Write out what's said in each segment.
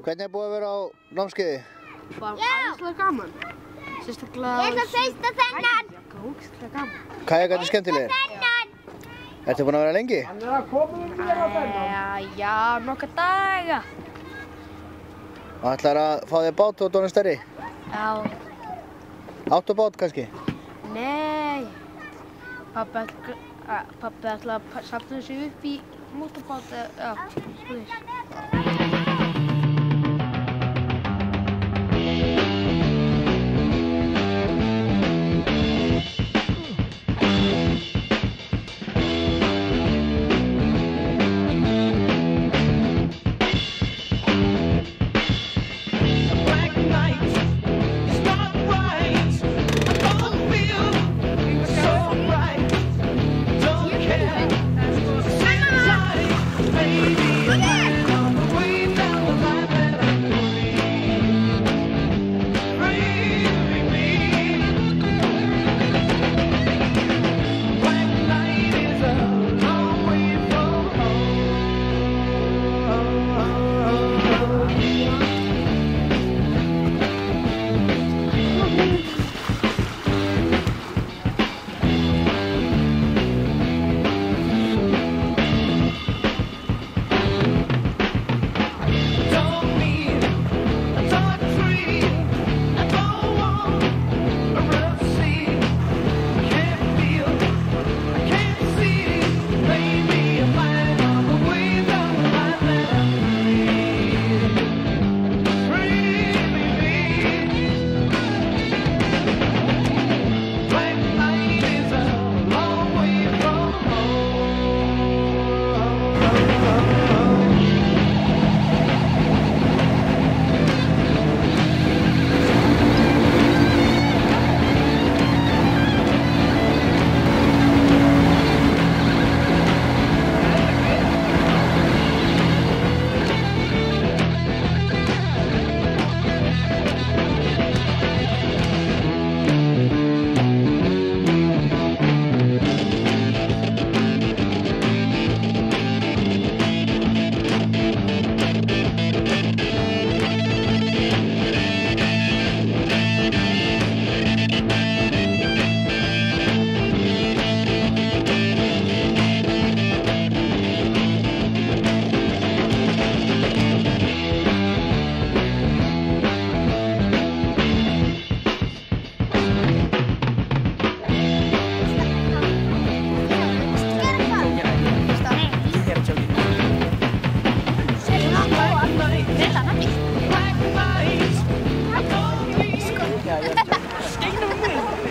Hvernig búið að vera á námskeiði? Bara æðislega gaman. Sérstaklega... Ég ætla að fyrsta þennan! Ógeðslega gaman. Kajakarnir skemmtilegir? Þennan! Ertu búin að vera lengi? Hann er að koma mér á þennan. Já, nokkra daga. Og ætlar að fá þér bát og dóna stærri? Já. Autobát kannski? Nei. Pabbi ætla að safna sig upp í mótorbát eða, já, svoleiðis.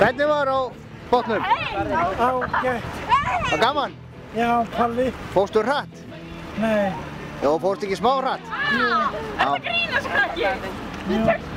Hvernig var á bátnum? Ágætt. Var gaman? Já, Palli. Fórstu hratt? Nei. Já, fórstu ekki smá hratt? Jú. Þetta grínast krakki!